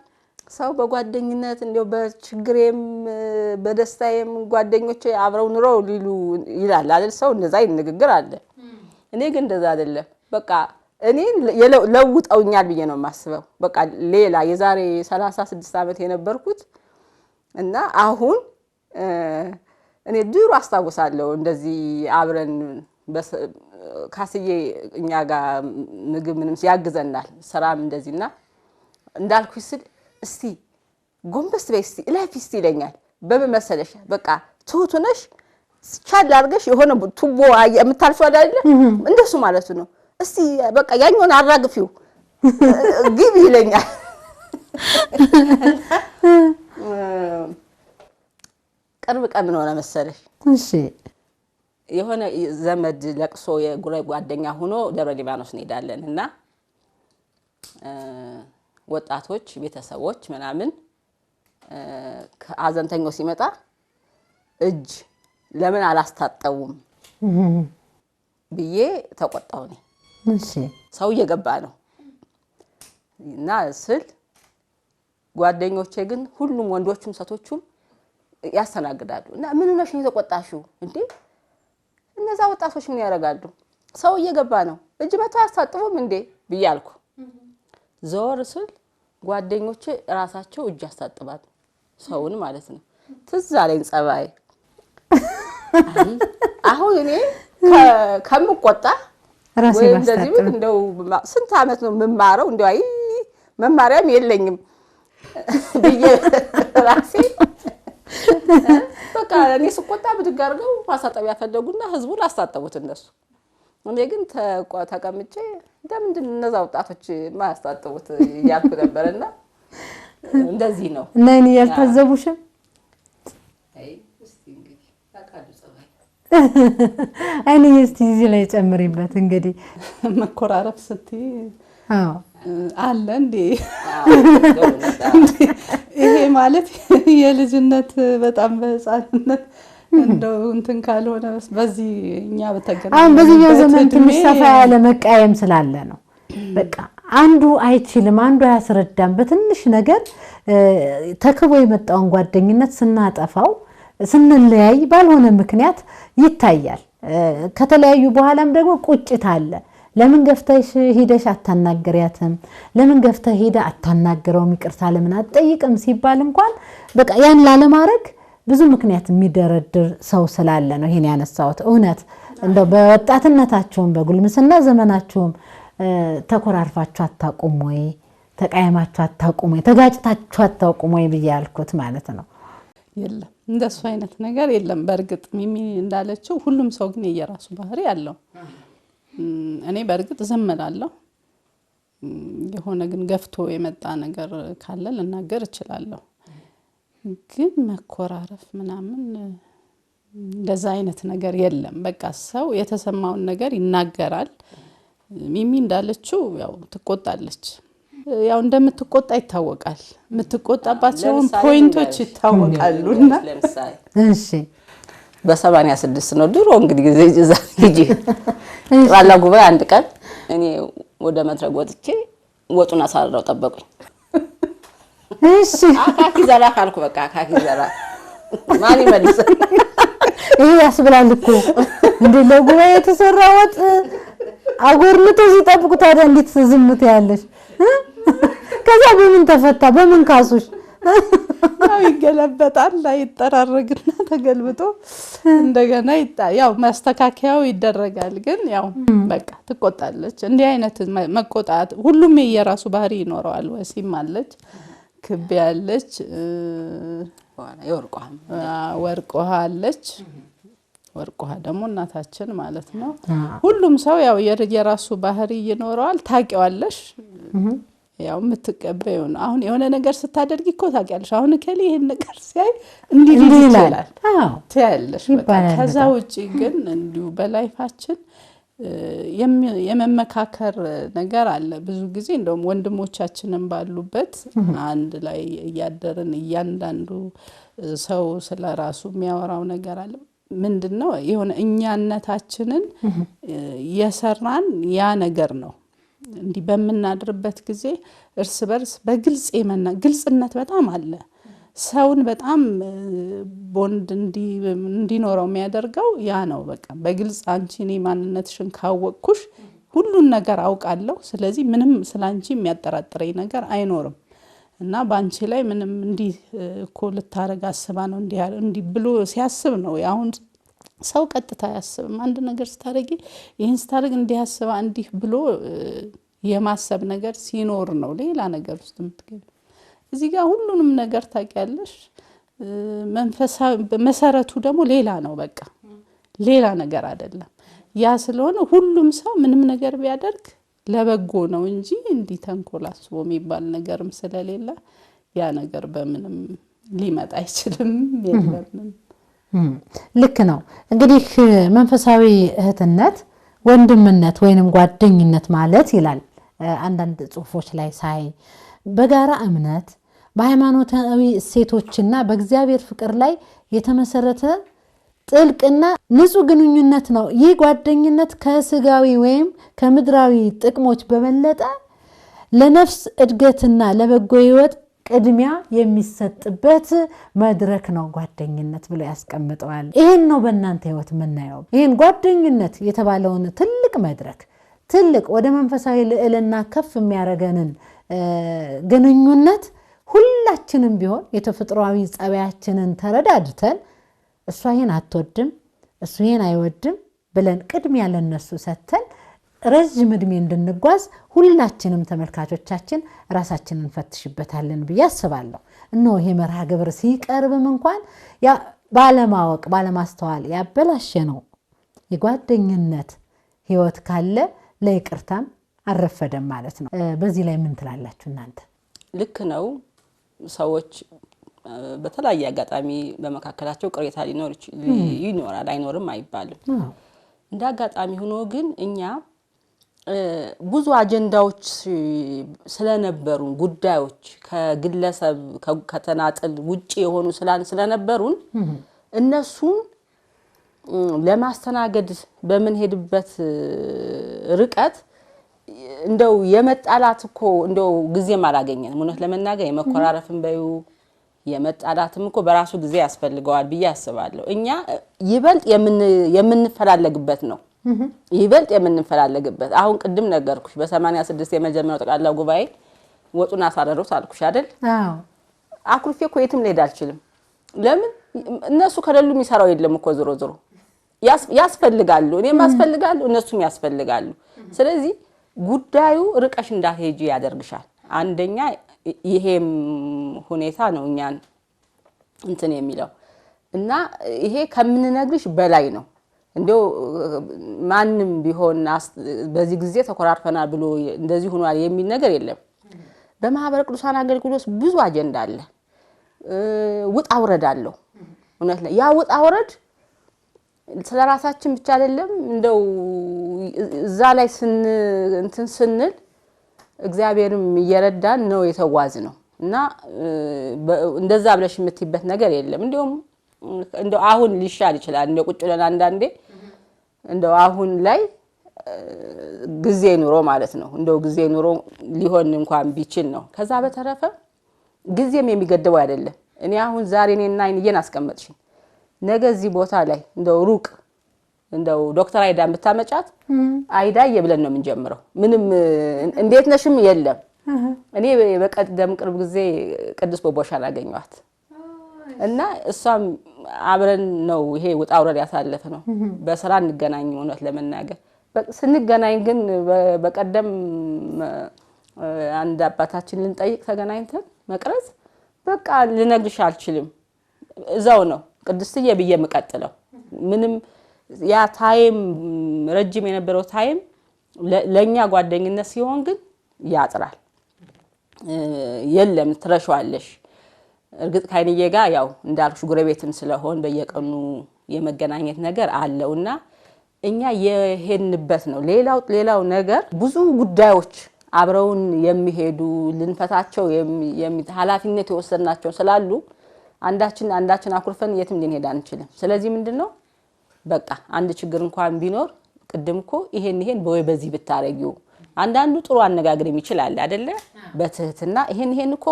ሰው በጓደኝነት እንደው በችግሬም በደስታዬም ጓደኞቼ አብረው ኑረው ሊሉ ይላል አይደል? ሰው እንደዛ ይንግግር አለ። እኔ ግን እንደዛ አይደለም። በቃ እኔ ለውጠውኛል ብዬ ነው የማስበው። በቃ ሌላ የዛሬ 36 ዓመት የነበርኩት እና አሁን እኔ ድሮ አስታውሳለሁ እንደዚህ አብረን ካስዬ እኛ ጋር ምግብ ምንም ያግዘናል ስራም እንደዚህና እንዳልኩሽ ስል እስቲ ጎንበስ በይ እስቲ ላይፍ እስቲ ይለኛል። በመመሰለሽ በቃ ትሁት ነሽ ቻል አድርገሽ የሆነ ቱቦ የምታልፈው አይደለ እንደሱ ማለት ነው። እስቲ በቃ ያኛውን አራግፊው ግብ ይለኛል። ቅርብ ቀን ምን ሆነ መሰለሽ? እሺ የሆነ ዘመድ ለቅሶ የጉራይ ጓደኛ ሆኖ ደብረ ሊባኖስ እንሄዳለን እና ወጣቶች ቤተሰቦች ምናምን አዘንተኛው ሲመጣ እጅ ለምን አላስታጠቡም ብዬ ተቆጣው ነኝ። እሺ ሰው እየገባ ነው እና ስል ጓደኞቼ ግን ሁሉም ወንዶቹም ሴቶቹም ያስተናግዳሉ እና ምን ሆነሽ ነው የተቆጣሽው እንዴ? እነዛ ወጣቶች ምን ያደርጋሉ? ሰው እየገባ ነው እጅ መታ ያስታጥቡም እንዴ ብያልኩ። ዞር ስል ጓደኞቼ ራሳቸው እጅ ያስታጥባሉ ሰውን ማለት ነው። ትዝ አለኝ ጸባይ። አሁን እኔ ከምቆጣ ወይ እንደዚህ ምን እንደው ስንት ዓመት ነው መማረው እንደው አይ መማሪያም የለኝም ብዬ ራሴ በቃ እኔ ስቆጣ ብድጋርገው ማሳጠቢያ ፈለጉና ህዝቡን አስታጠቡት እነሱ። እኔ ግን ተቀምጬ እንደምንድን እነዛ ወጣቶች ማያስታጠቡት እያልኩ ነበርና እንደዚህ ነው። እና እኔ ያልታዘቡሽም አይ እስቲ እንግዲህ ታቃዱ ጸባይ አይኔ እስቲ እዚህ ላይ ጨምሪበት እንግዲህ መኮራረፍ ስትይ አዎ አለ እንዴ? ይሄ ማለት የልጅነት በጣም በህፃንነት እንደው እንትን ካልሆነ በዚህ እኛ በተገናኘ አሁን በዚህኛው ዘመን ትንሽ ሰፋ ያለ መቃየም ስላለ ነው። በቃ አንዱ አይችልም አንዱ ያስረዳም። በትንሽ ነገር ተክቦ የመጣውን ጓደኝነት ስናጠፋው ስንለያይ ባልሆነ ምክንያት ይታያል። ከተለያዩ በኋላም ደግሞ ቁጭት አለ። ለምን ገፍተሽ ሄደሽ አታናገሪያትም? ለምን ገፍተህ ሄደ አታናገረውም? ይቅርታ ለምን አትጠይቅም ሲባል እንኳን በቃ ያን ላለማድረግ ብዙ ምክንያት የሚደረድር ሰው ስላለ ነው ይሄን ያነሳሁት። እውነት እንደው በወጣትነታችሁም በጉልምስና ዘመናችሁም ተኮራርፋችሁ አታውቁም ወይ? ተቃየማችሁ አታውቁም ወይ? ተጋጭታችሁ አታውቁም ወይ ብዬ ያልኩት ማለት ነው። የለም እንደሱ አይነት ነገር የለም። በእርግጥ ሚሚ እንዳለችው ሁሉም ሰው ግን የራሱ ባህሪ አለው። እኔ በእርግጥ ዝም እላለሁ። የሆነ ግን ገፍቶ የመጣ ነገር ካለ ልናገር እችላለሁ። ግን መኮራረፍ ምናምን እንደዛ አይነት ነገር የለም። በቃ ሰው የተሰማውን ነገር ይናገራል። ሚሚ እንዳለችው ያው ትቆጣለች። ያው እንደምትቆጣ ይታወቃል። የምትቆጣባቸው ፖይንቶች ይታወቃሉና እሺ በ86 ነው ድሮ እንግዲህ እዛ ሂጂ ጠቅላላ ጉባኤ አንድ ቀን እኔ ወደ መድረክ ወጥቼ ወጡን አሳረው ጠበቁኝ። እሺ አካኪ ዘራ ካልኩ በቃ አካኪ ዘራ ማን ይመልስ? ይሄ ያስብላል እኮ እንዴ ለጉባኤ የተሰራ ወጥ አጎርልቶ ሲጠብቁ ታዲያ እንዴት ዝምት ያለሽ? ከዛ በምን ተፈታ? በምን ካሱሽ? ያው ይገለበጣል አይጠራረግና ተገልብጦ እንደገና ያው ማስተካከያው ይደረጋል። ግን ያው በቃ ትቆጣለች። እንዲህ አይነት መቆጣት ሁሉም የራሱ ባህሪ ይኖረዋል። ወሲም አለች፣ ክብ ያለች፣ ወርቆሃ አለች። ወርቆሃ ደግሞ እናታችን ማለት ነው። ሁሉም ሰው ያው የራሱ ባህሪ ይኖረዋል። ታውቂዋለሽ ያው የምትቀበዩ ነው። አሁን የሆነ ነገር ስታደርጊ እኮ ታውቂያለሽ። አሁን ከሊ ይሄን ነገር ሲያይ እንዲህ ይላል። አዎ ታያለሽ። በቃ ከዛ ውጪ ግን እንዲሁ በላይፋችን የመመካከር ነገር አለ። ብዙ ጊዜ እንደውም ወንድሞቻችንን ባሉበት አንድ ላይ እያደረን እያንዳንዱ ሰው ስለራሱ የሚያወራው ነገር አለ። ምንድነው የሆነ እኛነታችንን የሰራን ያ ነገር ነው። እንዲህ በመናድርበት ጊዜ እርስ በርስ በግልጽ ግልጽነት በጣም አለ። ሰውን በጣም ቦንድ እንዲኖረው የሚያደርገው ያ ነው። በቃ በግልጽ አንቺ እኔ ማንነትሽን ካወቅኩሽ ሁሉን ነገር አውቃለሁ። ስለዚህ ምንም ስላንቺ የሚያጠራጥረኝ ነገር አይኖርም እና ባንቺ ላይ ምንም እንዲህ እኮ ልታረጋ አስባ ነው እንዲህ ብሎ ሲያስብ ነው። አሁን ሰው ቀጥታ ያስብም አንድ ነገር ስታረጊ ይሄን ስታረግ እንዲህ ያስባ እንዲህ ብሎ የማሰብ ነገር ሲኖር ነው ሌላ ነገር ውስጥ የምትገቢ። እዚህ ጋር ሁሉንም ነገር ታውቂያለሽ። መንፈሳዊ መሰረቱ ደግሞ ሌላ ነው። በቃ ሌላ ነገር አይደለም። ያ ስለሆነ ሁሉም ሰው ምንም ነገር ቢያደርግ ለበጎ ነው እንጂ እንዲህ ተንኮል አስቦ የሚባል ነገርም ስለሌለ ያ ነገር በምንም ሊመጣ አይችልም። የለም ልክ ነው። እንግዲህ መንፈሳዊ እህትነት ወንድምነት ወይንም ጓደኝነት ማለት ይላል አንዳንድ ጽሁፎች ላይ ሳይ በጋራ እምነት በሃይማኖታዊ እሴቶችና በእግዚአብሔር ፍቅር ላይ የተመሰረተ ጥልቅና ንጹህ ግንኙነት ነው። ይህ ጓደኝነት ከስጋዊ ወይም ከምድራዊ ጥቅሞች በበለጠ ለነፍስ እድገትና ለበጎ ህይወት ቅድሚያ የሚሰጥበት መድረክ ነው ጓደኝነት ብሎ ያስቀምጠዋል። ይሄን ነው በእናንተ ህይወት የምናየው። ይሄን ጓደኝነት የተባለውን ትልቅ መድረክ ትልቅ ወደ መንፈሳዊ ልዕልና ከፍ የሚያረገንን ግንኙነት ሁላችንም ቢሆን የተፈጥሯዊ ጸባያችንን ተረዳድተን እሷ ይሄን አትወድም እሱ ይሄን አይወድም ብለን ቅድሚያ ለነሱ ሰተን ረጅም እድሜ እንድንጓዝ ሁላችንም ተመልካቾቻችን ራሳችንን ፈትሽበታለን ብዬ አስባለሁ። እነሆ ይሄ መርሃ ግብር ሲቀርብም እንኳን ያ ባለማወቅ ባለማስተዋል ያበላሸ ነው የጓደኝነት ህይወት ካለ ለይቅርታም አረፈደም ማለት ነው። በዚህ ላይ ምን ትላላችሁ እናንተ? ልክ ነው። ሰዎች በተለያየ አጋጣሚ በመካከላቸው ቅሬታ ይኖራል፣ አይኖርም አይባልም። እንደ አጋጣሚ ሆኖ ግን እኛ ብዙ አጀንዳዎች ስለነበሩን ጉዳዮች ከግለሰብ ከተናጥል ውጪ የሆኑ ስለነበሩን እነሱን ለማስተናገድ በመንሄድበት ርቀት እንደው የመጣላት እኮ እንደው ጊዜም አላገኘን። እውነት ለመናገር የመኮራረፍን በዩ የመጣላትም እኮ በራሱ ጊዜ ያስፈልገዋል ብዬ አስባለሁ። እኛ ይበልጥ የምንፈላለግበት ነው ይበልጥ የምንፈላለግበት። አሁን ቅድም ነገርኩሽ በ86 የመጀመሪያው ጠቅላላ ጉባኤ ወጡን አሳረሩት አልኩሽ አይደል? አዎ አኩርፌ እኮ የትም ልሄድ አልችልም። ለምን እነሱ ከሌሉ የሚሰራው የለም እኮ ዞሮ ዞሮ ያስፈልጋሉ፣ እኔም ያስፈልጋሉ፣ እነሱም ያስፈልጋሉ። ስለዚህ ጉዳዩ ርቀሽ እንዳትሄጂ ያደርግሻል። አንደኛ ይሄም ሁኔታ ነው እኛን እንትን የሚለው እና ይሄ ከምንነግርሽ በላይ ነው። እንደው ማንም ቢሆን በዚህ ጊዜ ተኮራርፈናል ብሎ እንደዚህ ሆኗል የሚል ነገር የለም። በማህበረ ቅዱሳን አገልግሎት ብዙ አጀንዳ አለ፣ ውጣ ውረድ አለው። እውነት ነው። ያ ውጣ ውረድ ስለራሳችን ብቻ አይደለም። እንደው እዛ ላይ እንትን ስንል እግዚአብሔርም እየረዳን ነው የተጓዝ ነው እና እንደዛ ብለሽ የምትይበት ነገር የለም። እንደው አሁን ሊሻል ይችላል። እንደው ቁጭ ብለን አንዳንዴ እንደው አሁን ላይ ጊዜ ኑሮ ማለት ነው። እንደው ጊዜ ኑሮ ሊሆን እንኳን ቢችል ነው። ከዛ በተረፈ ጊዜም የሚገደበው አይደለም። እኔ አሁን ዛሬ እኔና አይንዬን አስቀመጥሽኝ፣ ነገ እዚህ ቦታ ላይ እንደው ሩቅ እንደው ዶክተር አይዳን ብታመጫት አይዳዬ ብለን ነው የምንጀምረው። ምንም እንዴት ነሽም የለም። እኔ በቀደም ቅርብ ጊዜ ቅዱስ ቦቦሻን አገኘኋት እና እሷም አብረን ነው ይሄ ውጣ ውረድ ያሳለፈ ነው። በስራ እንገናኝ እውነት ለመናገር ስንገናኝ ግን በቀደም አንድ አባታችን ልንጠይቅ ተገናኝተን መቅረጽ በቃ ልነግርሽ አልችልም። እዛው ነው ቅድስትዬ ብዬ የምቀጥለው። ምንም ያ ታይም ረጅም የነበረው ታይም ለኛ ጓደኝነት ሲሆን ግን ያጥራል። የለም ትረሻዋለሽ። እርግጥ ካይንዬ ጋር ያው እንዳልኩሽ ጎረቤትም ስለሆን በየቀኑ የመገናኘት ነገር አለውና እኛ የሄድንበት ነው። ሌላው ነገር ብዙ ጉዳዮች አብረውን የሚሄዱ ልንፈታቸው ኃላፊነት የወሰድናቸው ስላሉ አንዳችን አኩርፈን የትም ልንሄድ አንችልም። ስለዚህ ምንድነው በቃ አንድ ችግር እንኳን ቢኖር ቅድምኮ ይሄን በዚህ ብታረጊው አንዳንዱ ጥሩ አነጋግረም ይችላል አይደለ? በትህትና ይሄንኮ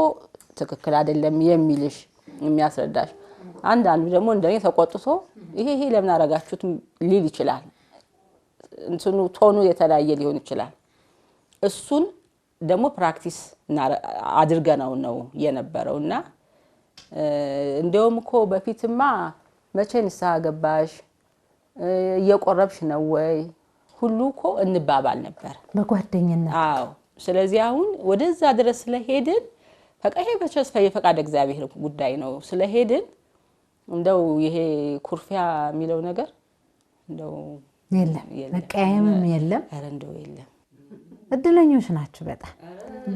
ትክክል አይደለም የሚልሽ የሚያስረዳሽ። አንዳንዱ ደግሞ እንደኔ ተቆጥቶ ይሄ ለምን አረጋችሁት ሊል ይችላል። እንትኑ ቶኑ የተለያየ ሊሆን ይችላል። እሱን ደግሞ ፕራክቲስ አድርገናው ነው የነበረውና እንደውም እኮ በፊትማ መቼ ንስሐ ገባሽ እየቆረብሽ ነው ወይ ሁሉ እኮ እንባባል ነበር በጓደኝነት። አዎ። ስለዚህ አሁን ወደዛ ድረስ ስለሄድን ፈቃሄ በተስፋ የፈቃድ እግዚአብሔር ጉዳይ ነው ስለሄድን እንደው ይሄ ኩርፊያ የሚለው ነገር እንደው የለም፣ መቀየምም የለም። አረ እንደው የለም። እድለኞች ናችሁ በጣም።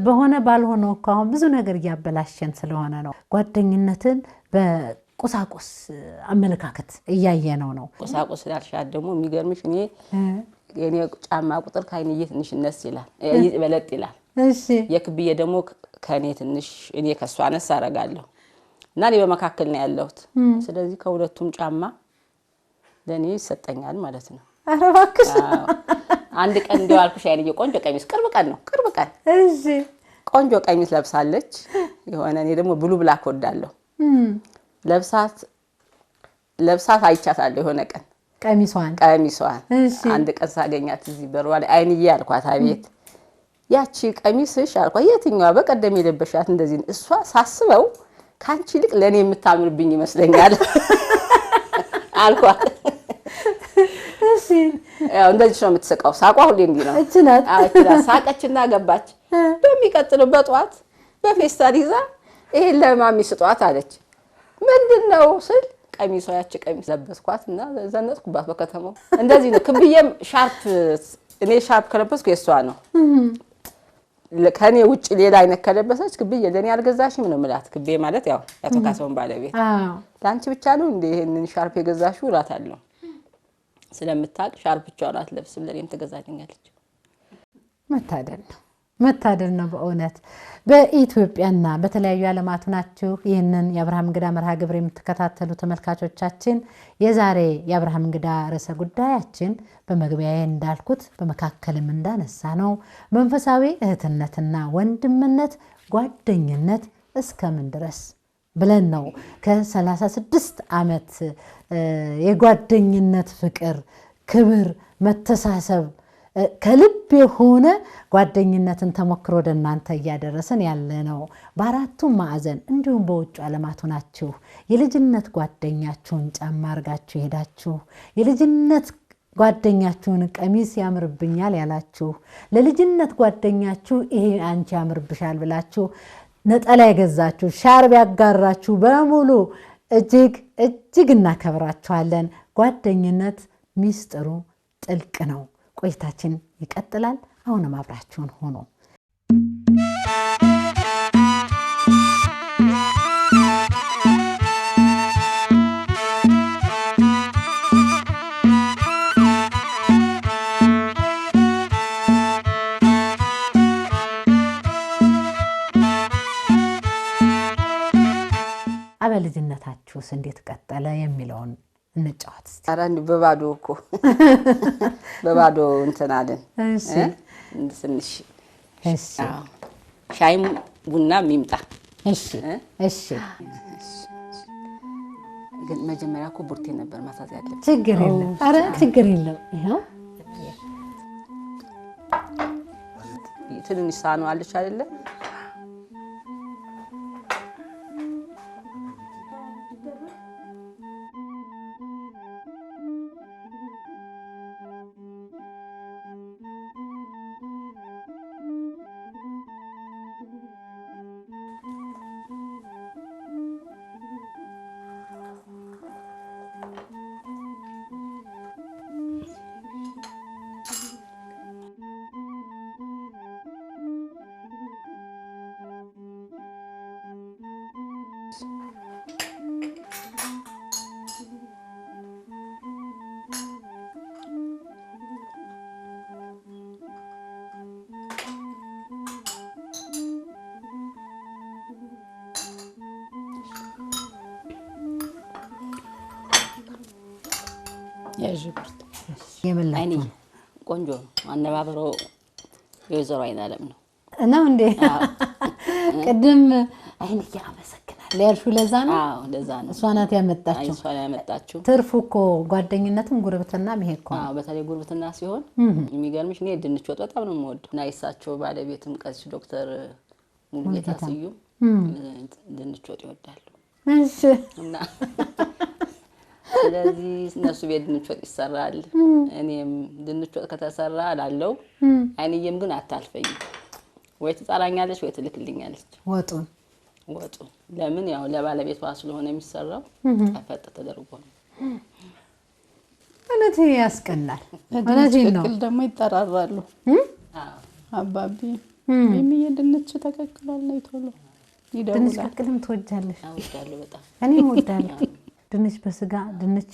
በሆነ ባልሆነው እኮ አሁን ብዙ ነገር እያበላሸን ስለሆነ ነው ጓደኝነትን በቁሳቁስ አመለካከት እያየነው ነው። ቁሳቁስ ላልሻት ደግሞ የሚገርምሽ የኔ ጫማ ቁጥር ካይንዬ ትንሽ ነስ ይላል በለጥ ይላል። እሺ የክብዬ ደግሞ ከኔ ትንሽ እኔ ከሷ አነስ አረጋለሁ እና እኔ በመካከል ነው ያለሁት። ስለዚህ ከሁለቱም ጫማ ለኔ ይሰጠኛል ማለት ነው። ኧረ እባክሽ አንድ ቀን እንደው አልኩሽ አይንዬ ቆንጆ ቀሚስ ቅርብ ቀን እሺ ቆንጆ ቀሚስ ለብሳለች የሆነ እኔ ደግሞ ብሉ ብላክ ወዳለሁ ለብሳት አይቻታለሁ የሆነ ቀን ቀሚሷን አንድ ቀን ሳገኛት እዚህ በሯ ላይ አይንዬ አልኳት አቤት ያቺ ቀሚስሽ አልኳት የትኛዋ በቀደም የለበሻት እንደዚህ እሷ ሳስበው ካንቺ ልቅ ለኔ የምታምርብኝ ይመስለኛል አልኳት። እሺ ያው እንደዚህ ነው የምትስቀው። ሳቋ ሁሌ እንዲህ ነው እችናት ሳቀችና ገባች። በሚቀጥለው በጧት በፌስታል ይዛ ይሄን ለማሚ ስጧት አለች። ምንድነው ስል ቀሚሷ ያቺ ቀሚስ ለበስኳትና ዘነጥኩባት በከተማው። እንደዚህ ነው ክብዬም እኔ ሻርፕ ከለበስኩ የሷ ነው። ከኔ ውጭ ሌላ አይነት ከለበሰች ክብዬ ለኔ አልገዛሽም ነው ማለት። ክብዬ ማለት ያው ያተካሰውን ባለቤት ላንቺ ብቻ ነው እንደ ይሄንን ሻርፕ የገዛሽው እላታለሁ። ስለምታቅ ሻርፕ ብቻውን አትለብስም ለኔም ትገዛልኛለች። መታደል ነው በእውነት። በኢትዮጵያና በተለያዩ ዓለማት ናችሁ ይህንን የአብርሃም እንግዳ መርሃ ግብር የምትከታተሉ ተመልካቾቻችን የዛሬ የአብርሃም እንግዳ ርዕሰ ጉዳያችን በመግቢያዬ እንዳልኩት በመካከልም እንዳነሳ ነው መንፈሳዊ እህትነትና ወንድምነት ጓደኝነት እስከምን ድረስ ብለን ነው ከ36 ዓመት የጓደኝነት ፍቅር ክብር መተሳሰብ ከልብ የሆነ ጓደኝነትን ተሞክሮ ወደ እናንተ እያደረሰን ያለ ነው። በአራቱም ማዕዘን እንዲሁም በውጭ ዓለማት ሆናችሁ የልጅነት ጓደኛችሁን ጫማ አርጋችሁ ሄዳችሁ የልጅነት ጓደኛችሁን ቀሚስ ያምርብኛል ያላችሁ ለልጅነት ጓደኛችሁ ይሄ አንቺ ያምርብሻል ብላችሁ ነጠላ የገዛችሁ ሻርብ ያጋራችሁ በሙሉ እጅግ እናከብራችኋለን። ጓደኝነት ሚስጥሩ ጥልቅ ነው። ቆይታችን ይቀጥላል። አሁንም አብራችሁን ሆኖ አበልጅነታችሁስ እንዴት ቀጠለ የሚለውን እንጫወት እስቲ። አራንዲ በባዶ እኮ በባዶ እንትን አለን። እሺ ትንሽ እሺ ሻይም ቡና የሚምጣ። እሺ እሺ ግን መጀመሪያ እኮ ቡርቴ ነበር ማሳዝ ያለብን። ችግር የለም። አረ ችግር የለም። ይሄው ትንሽ ሳህኑ አለች አይደለ? ያጅብርት አይኔ ቆንጆ አነባበሮ የወይዘሮ አይናለም ነው እና እንዴ ቅድም አይኔ ያመሰግናል ያልሽው ለዛ ነው? አዎ ለዛ ነው። እሷ ናት ያመጣችው። እሷ ናት ያመጣችው። ትርፉ እኮ ጓደኝነትም ጉርብትና ይሄ እኮ አዎ በተለይ ጉርብትና ሲሆን የሚገርምሽ እኔ ድንች ወጥ በጣም ነው የምወደው እና የእሳቸው ባለቤትም ቀሲስ ዶክተር ሙሉጌታ ስዩም ድንች ወጥ ይወዳሉ። እሺ እና ስለዚህ እነሱ ቤት ድንች ወጥ ይሰራል። እኔም ድንች ወጥ ከተሰራ አላለው አይንየም ግን አታልፈኝ ወይ ትጣራኛለች ወይ ትልክልኛለች ወጡ ለምን ያው ለባለቤቷ ስለሆነ የሚሰራው አፈጥ ተደርጎ ነው። እነቴ ያስቀናል። እነቴ ነው ደግሞ ይጠራራሉ። አባቢ የሚየ ድንች ተቀቅሏል ነው ይቶሎ ይደውላል። ድንች ቀቅልም ትወጃለሽ? አውቃለሁ በጣም እኔም እወዳለሁ። ድንች በስጋ ድንች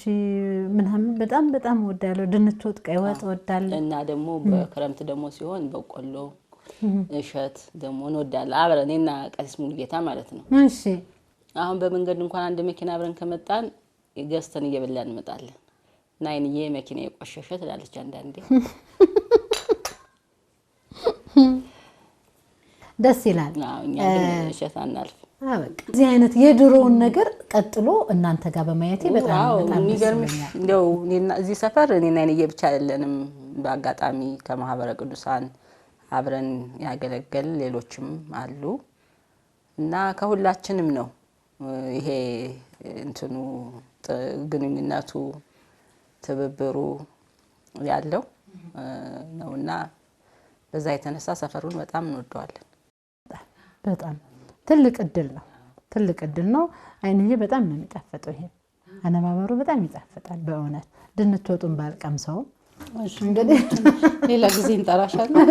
ምናምን በጣም እወዳለሁ። ድንች ወጥ ቀይ ወጥ እወዳለሁ። እና ደግሞ በክረምት ደግሞ ሲሆን በቆሎ እሸት ደግሞ እንወዳለን አብረን እና ቀሲስ ሙሉጌታ ማለት ነው። እሺ አሁን በመንገድ እንኳን አንድ መኪና አብረን ከመጣን ገዝተን እየበላን እንመጣለን። እና አይንዬ መኪና የቆሸሸ ትላለች አንዳንዴ። ደስ ይላል። አዎ እኛ ግን እሸት አናልፍ። በቃ እዚህ አይነት የድሮውን ነገር ቀጥሎ እናንተ ጋር በማየቴ በጣም የሚገርምሽ እንደው እዚህ ሰፈር እኔና አይንዬ ብቻ አይደለንም። በአጋጣሚ ከማህበረ ቅዱሳን አብረን ያገለገል ሌሎችም አሉ እና ከሁላችንም ነው ይሄ እንትኑ ግንኙነቱ ትብብሩ ያለው ነውና በዛ የተነሳ ሰፈሩን በጣም እንወደዋለን። በጣም ትልቅ እድል ነው። አይንዬ በጣም ነው የሚጣፈጠው። ይሄ አነባበሩ በጣም ይጣፍጣል በእውነት። ድንች ወጡን ባልቀምሰው እንግዲህ ሌላ ጊዜ እንጠራሻለን።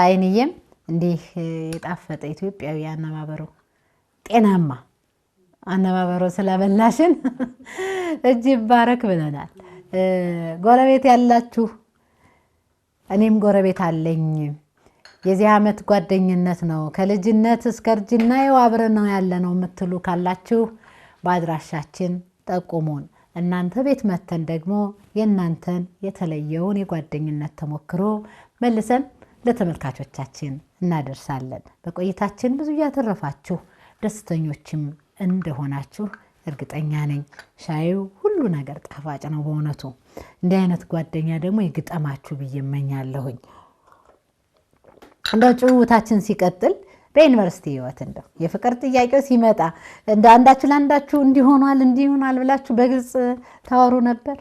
አይንዬም እንዲህ የጣፈጠ ኢትዮጵያዊ አነባበሩ ጤናማ አነባበሩ ስላበላሽን እጅ ይባረክ ብለናል። ጎረቤት ያላችሁ እኔም ጎረቤት አለኝ የዚህ ዓመት ጓደኝነት ነው ከልጅነት እስከ እርጅና አብረን ነው ያለነው የምትሉ ካላችሁ በአድራሻችን ጠቁሙን። እናንተ ቤት መተን ደግሞ የእናንተን የተለየውን የጓደኝነት ተሞክሮ መልሰን ለተመልካቾቻችን እናደርሳለን። በቆይታችን ብዙ ያተረፋችሁ ደስተኞችም እንደሆናችሁ እርግጠኛ ነኝ። ሻዩ ሁሉ ሁሉ ነገር ጣፋጭ ነው በእውነቱ። እንዲህ አይነት ጓደኛ ደግሞ ይግጠማችሁ ብዬ እመኛለሁኝ። እንደው ጭውውታችን ሲቀጥል በዩኒቨርሲቲ ህይወት እንደው የፍቅር ጥያቄው ሲመጣ እንደ አንዳችሁ ለአንዳችሁ እንዲሆኗል ብላችሁ በግልጽ ታወሩ ነበር?